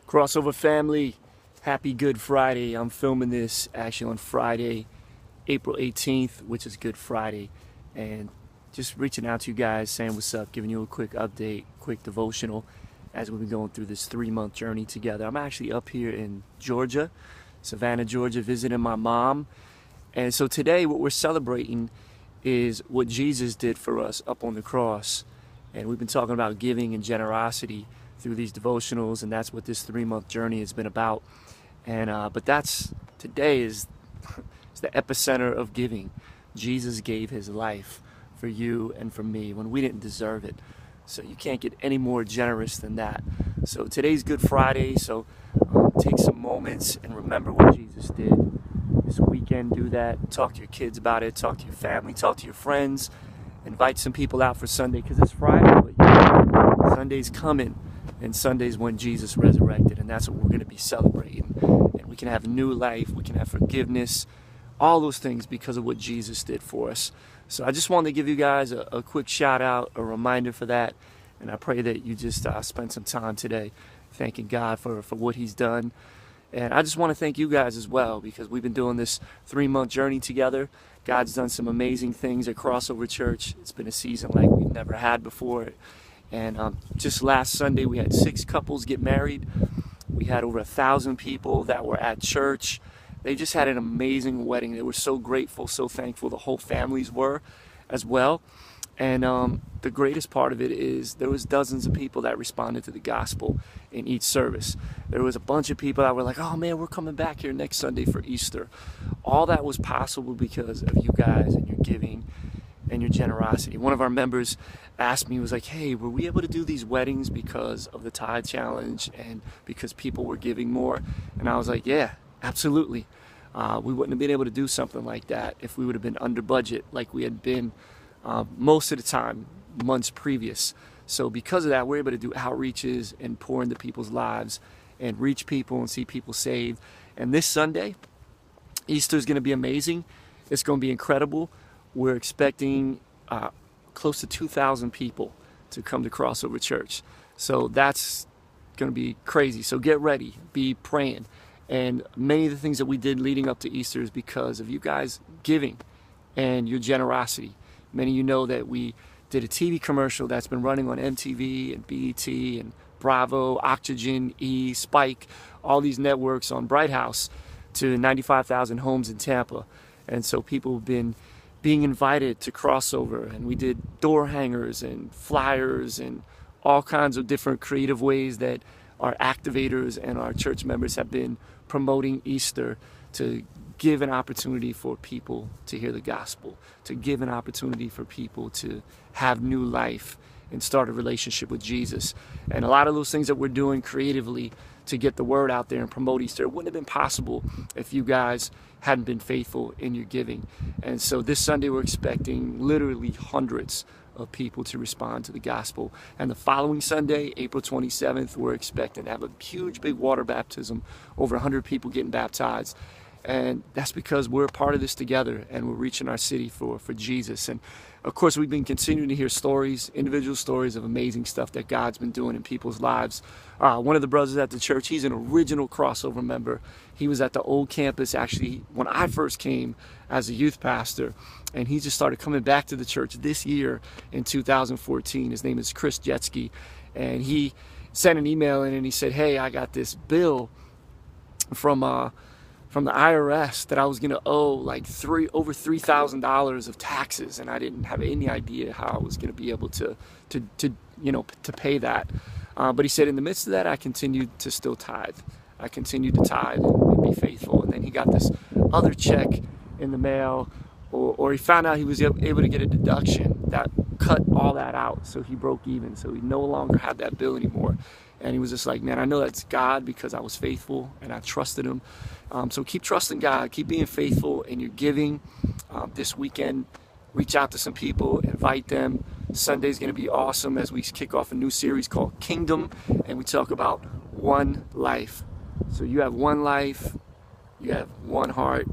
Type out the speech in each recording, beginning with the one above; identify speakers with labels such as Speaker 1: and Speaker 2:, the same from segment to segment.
Speaker 1: Crossover family, happy Good Friday. I'm filming this actually on Friday, April 18th, which is Good Friday. And just reaching out to you guys, saying what's up, giving you a quick update, quick devotional as we've been going through this 3-month journey together. I'm actually up here in Georgia, Savannah, Georgia, visiting my mom. And so today what we're celebrating is what Jesus did for us up on the cross. And we've been talking about giving and generosity through these devotionals, and that's what this 3-month journey has been about. And but today is the epicenter of giving. Jesus gave his life for you and for me when we didn't deserve it. So you can't get any more generous than that. So today's Good Friday, so take some moments and remember what Jesus did. This weekend, do that. Talk to your kids about it. Talk to your family. Talk to your friends. Invite some people out for Sunday, because it's Friday, but Sunday's coming. And Sunday's when Jesus resurrected, and that's what we're going to be celebrating. And we can have new life, we can have forgiveness, all those things because of what Jesus did for us. So I just wanted to give you guys a quick shout out, a reminder for that. And I pray that you just spend some time today thanking God for what he's done. And I just want to thank you guys as well, because we've been doing this 3-month journey together. God's done some amazing things at Crossover Church. It's been a season like we've never had before. And just last Sunday, we had 6 couples get married. We had over 1,000 people that were at church. They just had an amazing wedding. They were so grateful, so thankful. The whole families were as well. And the greatest part of it is there was dozens of people that responded to the gospel in each service. There was a bunch of people that were like, oh man, we're coming back here next Sunday for Easter. All that was possible because of you guys and your giving and your generosity. One of our members asked me, he was like, hey, were we able to do these weddings because of the tithe challenge and because people were giving more? And I was like, yeah, absolutely. We wouldn't have been able to do something like that if we would have been under budget like we had been most of the time, months previous. So because of that, we're able to do outreaches and pour into people's lives and reach people and see people saved. And this Sunday, Easter is going to be amazing. It's going to be incredible. We're expecting close to 2,000 people to come to Crossover Church. So that's going to be crazy. So get ready, be praying. And many of the things that we did leading up to Easter is because of you guys giving and your generosity. Many of you know that we did a TV commercial that's been running on MTV and BET and Bravo, Oxygen, E, Spike, all these networks on Bright House to 95,000 homes in Tampa. And so people have been being invited to Crossover, and we did door hangers and flyers and all kinds of different creative ways that our activators and our church members have been promoting Easter, to give an opportunity for people to hear the gospel, to give an opportunity for people to have new life and start a relationship with Jesus. And a lot of those things that we're doing creatively to get the word out there and promote Easter wouldn't have been possible if you guys hadn't been faithful in your giving. And so this Sunday we're expecting literally hundreds of people to respond to the gospel. And the following Sunday, April 27th, we're expecting to have a huge big water baptism, over 100 people getting baptized. And that's because we're a part of this together, and we're reaching our city for Jesus. And of course, we've been continuing to hear stories, individual stories of amazing stuff that God's been doing in people's lives. One of the brothers at the church, he's an original Crossover member. He was at the old campus actually when I first came as a youth pastor, and he just started coming back to the church this year in 2014. His name is Chris Jetsky, and he sent an email in and he said, hey, I got this bill from the IRS that I was going to owe like over $3,000 of taxes, and I didn't have any idea how I was going to be able to pay that. But he said in the midst of that, I continued to still tithe. I continued to tithe and be faithful. And then he got this other check in the mail, or he found out he was able to get a deduction that cut all that out. So he broke even. So he no longer had that bill anymore. And he was just like, man, I know that's God because I was faithful and I trusted him. So keep trusting God, keep being faithful in your giving. This weekend, reach out to some people, invite them. Sunday's going to be awesome as we kick off a new series called Kingdom, and we talk about one life. So you have one life, you have one heart,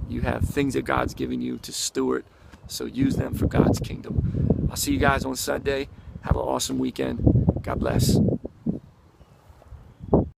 Speaker 1: you have things that God's given you to steward. So use them for God's kingdom. I'll see you guys on Sunday. Have an awesome weekend. God bless.